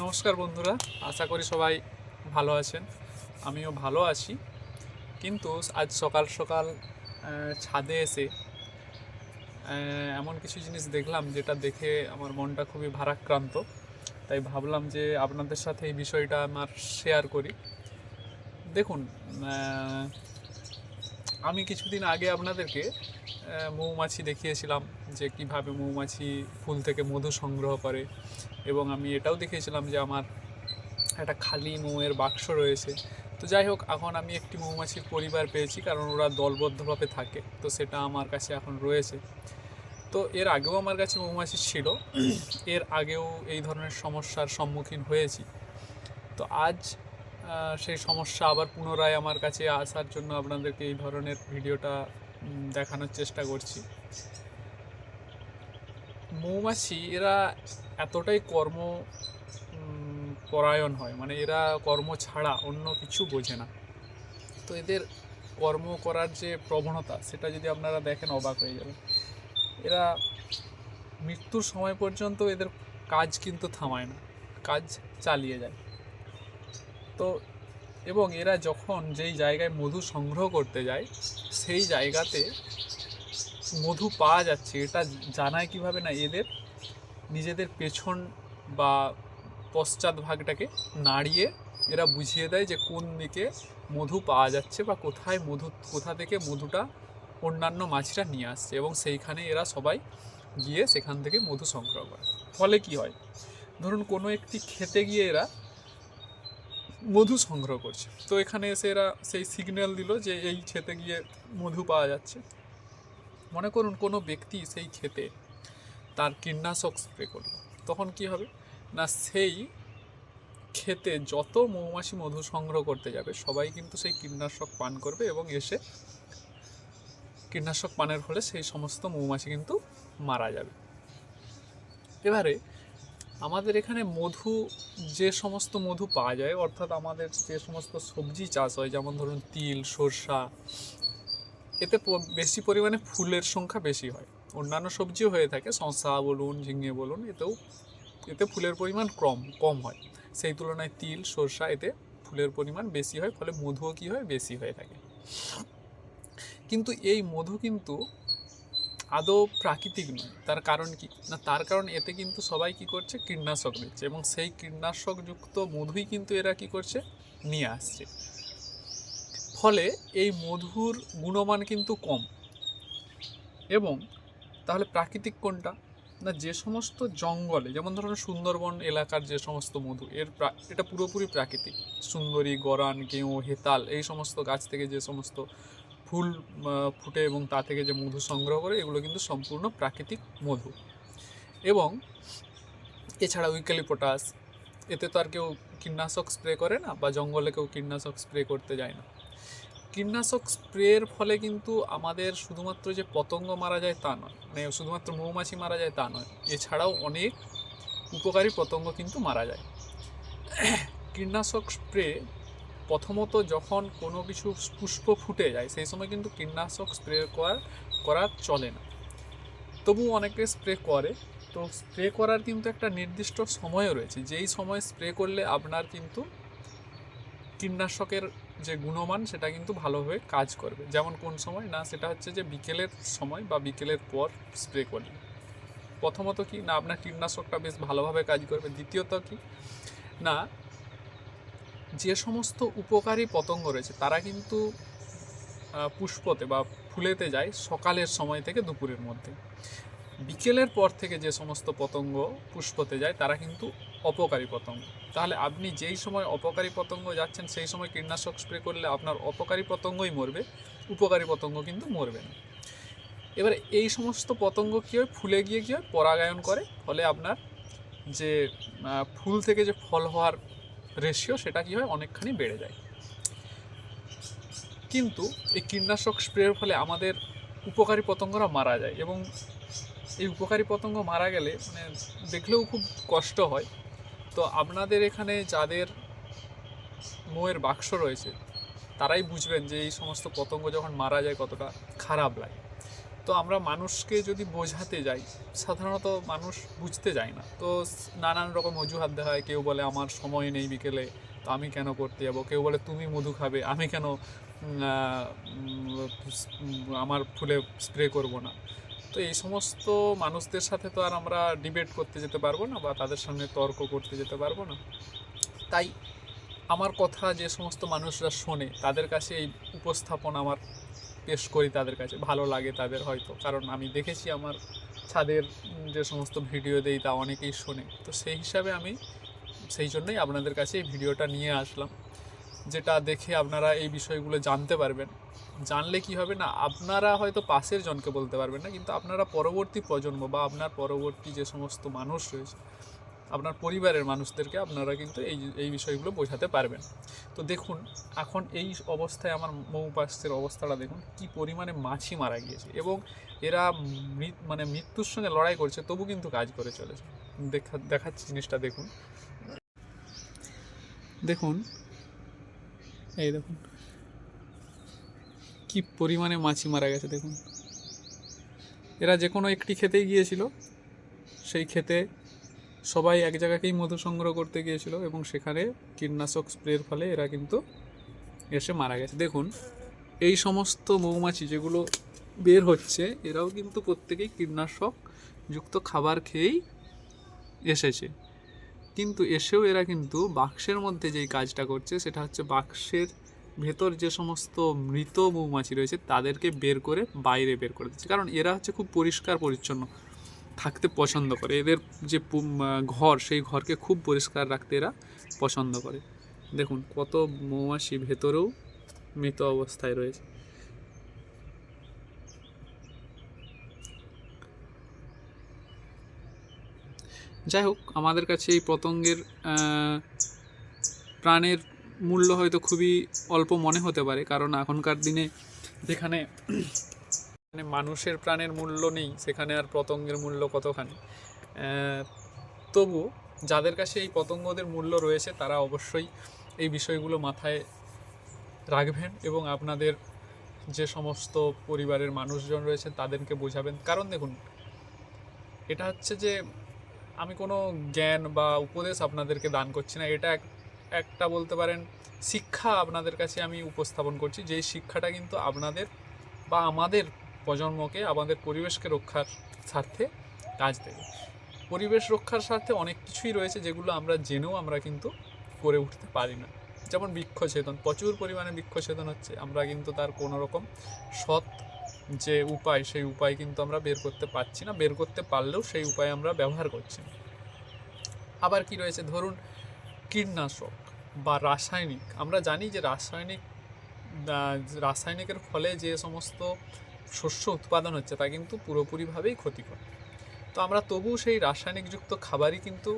নমস্কার বন্ধুরা, আশা করি সবাই ভালো আছেন। আমিও ভালো আছি, কিন্তু আজ সকাল সকাল ছাদে এসে এমন কিছু জিনিস দেখলাম যেটা দেখে আমার মনটা খুবই ভারাক্রান্ত। তাই ভাবলাম যে আপনাদের সাথে এই বিষয়টা আমার শেয়ার করি। দেখুন, আমি কিছুদিন আগে আপনাদেরকে মৌমাছি দেখিয়েছিলাম যে কিভাবে মৌমাছি ফুল থেকে মধু সংগ্রহ করে, এবং আমি এটাও দেখিয়েছিলাম যে আমার একটা খালি মৌয়ের বাক্স রয়েছে। তো যাই হোক, এখন আমি একটি মৌমাছির পরিবার পেয়েছি, কারণ ওরা দলবদ্ধভাবে থাকে, তো সেটা আমার কাছে এখন রয়েছে। তো এর আগেও আমার কাছে মৌমাছি ছিল, এর আগেও এই ধরনের সমস্যার সম্মুখীন হয়েছি। তো আজ সেই সমস্যা আবার পুনরায় আমার কাছে আসার জন্য আপনাদেরকে এই ধরনের ভিডিওটা দেখানোর চেষ্টা করছি। মৌমাছি এরা এতটাই পরায়ণ হয়, মানে এরা কর্ম ছাড়া অন্য কিছু বোঝে না। তো এদের কর্ম করার যে প্রবণতা, সেটা যদি আপনারা দেখেন অবাক হয়ে যাবেন। এরা মৃত্যুর সময় পর্যন্ত এদের কাজ কিন্তু থামায় না, কাজ চালিয়ে যায়। তো এবং এরা যখন যেই জায়গায় মধু সংগ্রহ করতে যায়, সেই জায়গাতে মধু পাওয়া যাচ্ছে এটা জানায় কিভাবে না, এদের নিজেদের পেছন বা পশ্চাৎ ভাগটাকে নাড়িয়ে এরা বুঝিয়ে দেয় যে কোন দিকে মধু পাওয়া যাচ্ছে বা কোথা থেকে মধুটা অন্যান্য মাছিরা নিয়ে আসছে, এবং সেইখানে এরা সবাই গিয়ে সেখান থেকে মধু সংগ্রহ করে। ফলে কি হয়, ধরুন কোনো একটি খেতে গিয়ে এরা মধু সংগ্রহ করছে, তো এখানে এসে এরা সেই সিগন্যাল দিল যে এই খেতে গিয়ে মধু পাওয়া যাচ্ছে। মনে করুন কোনো ব্যক্তি সেই খেতে তার কীটনাশক স্প্রে করলো, তখন কি হবে না, সেই খেতে যত মৌমাছি মধু সংগ্রহ করতে যাবে সবাই কিন্তু সেই কীটনাশক পান করবে, এবং এসে কীটনাশক পানের ফলে সেই সমস্ত মৌমাছি কিন্তু মারা যাবে। এবারে আমাদের এখানে যে সমস্ত মধু পাওয়া যায়, অর্থাৎ আমাদের যে সমস্ত সবজি চাষ হয়, যেমন ধরুন তিল, সরষা, এতে বেশি পরিমাণে ফুলের সংখ্যা বেশি হয়। অন্যান্য সবজিও হয়ে থাকে, শসা বলুন, ঝিঙে বলুন, এতে ফুলের পরিমাণ কম হয়। সেই তুলনায় তিল, সরষা, এতে ফুলের পরিমাণ বেশি হয়, ফলে মধুও কী হয়, বেশি হয়ে থাকে। কিন্তু এই মধু কিন্তু আদৌ প্রাকৃতিক নয়। তার কারণ কি না, তার কারণ এতে কিন্তু সবাই কি করছে, কীটনাশক দিচ্ছে, এবং সেই কীটনাশকযুক্ত মধুই কিন্তু এরা কি করছে, নিয়ে আসছে। ফলে এই মধুর গুণমান কিন্তু কম। এবং তাহলে প্রাকৃতিক কোনটা না, যে সমস্ত জঙ্গলে, যেমন ধরুন সুন্দরবন এলাকার যে সমস্ত মধু, এটা পুরোপুরি প্রাকৃতিক। সুন্দরী, গরান, গেঁয়ো, হেতাল, এই সমস্ত গাছ থেকে যে সমস্ত ফুল ফুটে এবং তা থেকে যে মধু সংগ্রহ করে, এগুলো কিন্তু সম্পূর্ণ প্রাকৃতিক মধু। এবং এছাড়া ইউক্যালিপটাস, এতে তো আর কেউ কীটনাশক স্প্রে করে না, বা জঙ্গলে কেউ কীটনাশক স্প্রে করতে যায় না। কীটনাশক স্প্রের ফলে কিন্তু আমাদের শুধুমাত্র যে পতঙ্গ মারা যায় তা নয়, মানে শুধুমাত্র মৌমাছি মারা যায় তা নয়, এছাড়াও অনেক উপকারী পতঙ্গ কিন্তু মারা যায়। কীটনাশক স্প্রে প্রথমত যখন কোনো কিছু পুষ্প ফুটে যায়, সেই সময় কিন্তু কীটনাশক স্প্রে করা চলে না, তবু অনেকে স্প্রে করে। তো স্প্রে করার কিন্তু একটা নির্দিষ্ট সময়ও রয়েছে, যেই সময় স্প্রে করলে আপনার কিন্তু কীটনাশকের যে গুণমান সেটা কিন্তু ভালোভাবে কাজ করবে। যেমন কোন সময় না, সেটা হচ্ছে যে বিকেলের সময় বা বিকেলের পর স্প্রে করলে প্রথমত কি না, আপনার কীটনাশকটা বেশ ভালোভাবে কাজ করবে। দ্বিতীয়ত কি না, যে সমস্ত উপকারী পতঙ্গ রয়েছে তারা কিন্তু পুষ্পতে বা ফুলেতে যায় সকালের সময় থেকে দুপুরের মধ্যে। বিকেলের পর থেকে যে সমস্ত পতঙ্গ পুষ্পতে যায় তারা কিন্তু অপকারী পতঙ্গ। তাহলে আপনি যেই সময় অপকারী পতঙ্গ যাচ্ছেন, সেই সময় কীটনাশক স্প্রে করলে আপনার অপকারী পতঙ্গই মরবে, উপকারী পতঙ্গ কিন্তু মরবে না। এবার এই সমস্ত পতঙ্গ কী হয়, ফুলে গিয়ে কী হয়, পরাগায়ন করে, ফলে আপনার যে ফুল থেকে যে ফল হওয়ার রেশিও, সেটা কী হয়, অনেকখানি বেড়ে যায়। কিন্তু এই কীটনাশক স্প্রের ফলে আমাদের উপকারী পতঙ্গরা মারা যায়, এবং এই উপকারী পতঙ্গ মারা গেলে মানে দেখলেও খুব কষ্ট হয়। তো আপনাদের এখানে যাদের মৌয়ের বাক্স রয়েছে, তারাই বুঝবেন যে এই সমস্ত পতঙ্গ যখন মারা যায় কতটা খারাপ লাগে। তো আমরা মানুষকে যদি বোঝাতে যাই, সাধারণত মানুষ বুঝতে যায় না, তো নানান রকম অজুহাত দেওয়া হয়। কেউ বলে আমার সময় নেই বিকেলে, তো আমি কেন করতে যাবো। কেউ বলে তুমি মধু খাবে, আমি কেন আমার ফুলে স্প্রে করব না। তো এই সমস্ত মানুষদের সাথে তো আর আমরা ডিবেট করতে যেতে পারবো না, বা তাদের সামনে তর্ক করতে যেতে পারবো না। তাই আমার কথা যে সমস্ত মানুষরা শোনে তাদের কাছে এই উপস্থাপন আমার পেশ করি, তাদের কাছে ভালো লাগে তাদের হয়তো, কারণ আমি দেখেছি আমার ছাদের যে সমস্ত ভিডিও দেই তা অনেকেই শোনে। তো সেই হিসাবে আমি সেই জন্যই আপনাদের কাছে এই ভিডিওটা নিয়ে আসলাম, যেটা দেখে আপনারা এই বিষয়গুলো জানতে পারবেন। জানলে কি হবে না, আপনারা হয়তো পাশের জনকে বলতে পারবেন না, কিন্তু আপনারা পরবর্তী প্রজন্ম বা আপনার পরবর্তী যে সমস্ত মানুষ রয়েছে, আপনার পরিবারের মানুষদেরকে আপনারা কিন্তু এই বিষয়গুলো বোঝাতে পারবেন। তো দেখুন এখন এই অবস্থায় আমার মৌমাছির অবস্থাটা দেখুন, কি পরিমাণে মাছি মারা গিয়েছে, এবং এরা মৃত্যুর সঙ্গে লড়াই করছে, তবু কিন্তু কাজ করে চলেছে। দেখাচ্ছি জিনিসটা দেখুন, দেখুন এই দেখুন কি পরিমাণে মাছি মারা গেছে। দেখুন এরা যে কোনো একটি খেতেই গিয়েছিল, সেই খেতে সবাই এক জায়গাকেই মধু সংগ্রহ করতে গিয়েছিল, এবং সেখানে কীটনাশক স্প্রের ফলে এরা কিন্তু এসে মারা গেছে। দেখুন এই সমস্ত মৌমাছি যেগুলো বের হচ্ছে, এরাও কিন্তু প্রত্যেকেই কীটনাশক যুক্ত খাবার খেয়েই এসেছে, কিন্তু এসেও এরা কিন্তু বাক্সের মধ্যে যেই কাজটা করছে সেটা হচ্ছে বাক্সের ভেতর যে সমস্ত মৃত মৌমাছি রয়েছে তাদেরকে বের করে বাইরে বের করে দিচ্ছে, কারণ এরা হচ্ছে খুব পরিষ্কার পরিচ্ছন্ন থাকতে পছন্দ করে। এদের যে ঘর, সেই ঘরকে খুব পরিষ্কার রাখতে এরা পছন্দ করে। দেখুন কত মৌমাছি ভেতরেও মৃত অবস্থায় রয়েছে। যাই হোক, আমাদের কাছে এই পতঙ্গের প্রাণের মূল্য হয়তো খুবই অল্প মনে হতে পারে, কারণ এখনকার দিনে যেখানে মানুষের প্রাণের মূল্য নেই, সেখানে আর পতঙ্গের মূল্য কতখানি। তবু যাদের কাছে এই পতঙ্গদের মূল্য রয়েছে তারা অবশ্যই এই বিষয়গুলো মাথায় রাখবেন, এবং আপনাদের যে সমস্ত পরিবারের মানুষজন রয়েছে তাদেরকে বোঝাবেন। কারণ দেখুন এটা হচ্ছে যে আমি কোনো জ্ঞান বা উপদেশ আপনাদেরকে দান করছি না, এটা একটা বলতে পারেন শিক্ষা আপনাদের কাছে আমি উপস্থাপন করছি, যেই শিক্ষাটা কিন্তু আপনাদের বা আমাদের প্রজন্মকে, আমাদের পরিবেশকে রক্ষার স্বার্থে কাজ দেবে। পরিবেশ রক্ষার স্বার্থে অনেক কিছুই রয়েছে যেগুলো আমরা জেনেও আমরা কিন্তু করে উঠতে পারি না। যেমন বৃক্ষছেদন, প্রচুর পরিমাণে বৃক্ষছেদন হচ্ছে, আমরা কিন্তু তার কোনো রকম সৎ যে উপায়, সেই উপায় কিন্তু আমরা বের করতে পারছি না, বের করতে পারলেও সেই উপায় আমরা ব্যবহার করছি না। আবার কি রয়েছে, ধরুন কীটনাশক বা রাসায়নিক, আমরা জানি যে রাসায়নিকের ফলে যে সমস্ত শস্য উৎপাদন হচ্ছে তা কিন্তু পুরোপুরিভাবেই ক্ষতিকর। তো আমরা তবুও সেই রাসায়নিকযুক্ত খাবারই কিন্তু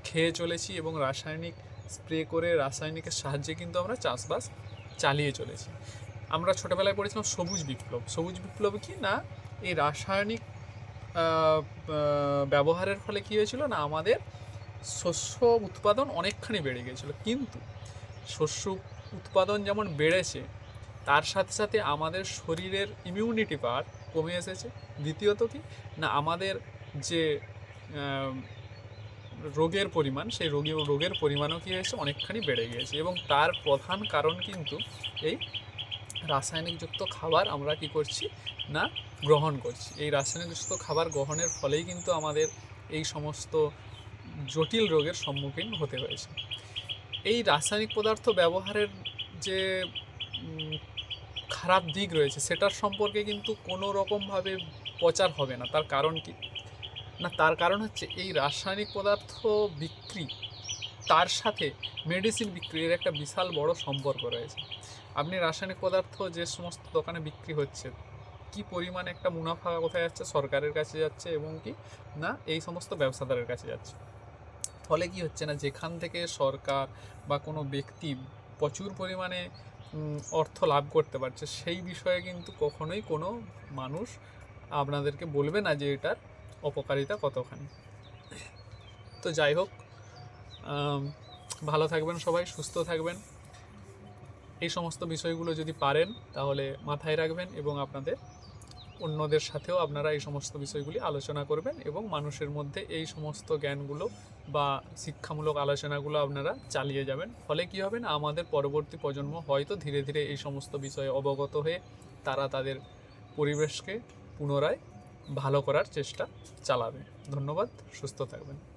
খেয়ে চলেছি, এবং রাসায়নিক স্প্রে করে রাসায়নিকের সাহায্যে কিন্তু আমরা চাষবাস চালিয়ে চলেছি। আমরা ছোটোবেলায় পড়েছিলাম সবুজ বিপ্লব। সবুজ বিপ্লব কি না, এই রাসায়নিক ব্যবহারের ফলে কী হয়েছিল না, আমাদের শস্য উৎপাদন অনেকখানি বেড়ে গিয়েছিল। কিন্তু শস্য উৎপাদন যেমন বেড়েছে, তার সাথে সাথে আমাদের শরীরের ইমিউনিটি পাওয়ার কমে এসেছে। দ্বিতীয়ত কি না, আমাদের যে রোগের পরিমাণ, সেই রোগের পরিমাণও কী হয়েছে, অনেকখানি বেড়ে গিয়েছে, এবং তার প্রধান কারণ কিন্তু এই রাসায়নিকযুক্ত খাবার আমরা কি করছি না, গ্রহণ করছি। এই রাসায়নিকযুক্ত খাবার গ্রহণের ফলেই কিন্তু আমাদের এই সমস্ত জটিল রোগের সম্মুখীন হতে হয়েছে। এই রাসায়নিক পদার্থ ব্যবহারের যে খারাপ দিক রয়েছে সেটার সম্পর্কে কিন্তু কোনো রকমভাবে প্রচার হবে না। তার কারণ কি না, তার কারণ হচ্ছে এই রাসায়নিক পদার্থ বিক্রি, তার সাথে মেডিসিন বিক্রির একটা বিশাল বড় সম্পর্ক রয়েছে। আপনি রাসায়নিক পদার্থ যে সমস্ত দোকানে বিক্রি হচ্ছে, কি পরিমাণে একটা মুনাফা কোথায় যাচ্ছে, সরকারের কাছে যাচ্ছে, এবং কি না এই সমস্ত ব্যবসাদারের কাছে যাচ্ছে। ফলে কি হচ্ছে না, যেখান থেকে সরকার বা কোনো ব্যক্তি প্রচুর পরিমাণে অর্থ লাভ করতে পারছে, সেই বিষয়ে কিন্তু কখনোই কোনো মানুষ আপনাদেরকে বলবে না যে এটার অপকারিতা কতখানি। তো যাই হোক, ভালো থাকবেন সবাই, সুস্থ থাকবেন। এই সমস্ত বিষয়গুলো যদি পারেন তাহলে মাথায় রাখবেন, এবং আপনাদের অন্যদের সাথেও আপনারা এই সমস্ত বিষয়গুলি আলোচনা করবেন এবং মানুষের মধ্যে এই সমস্ত জ্ঞানগুলো বা শিক্ষামূলক আলোচনাগুলো আপনারা চালিয়ে যাবেন। ফলে কী হবে না, আমাদের পরবর্তী প্রজন্ম হয়তো ধীরে ধীরে এই সমস্ত বিষয়ে অবগত হয়ে তারা তাদের পরিবেশকে পুনরায় ভালো করার চেষ্টা চালাবে। ধন্যবাদ, সুস্থ থাকবেন।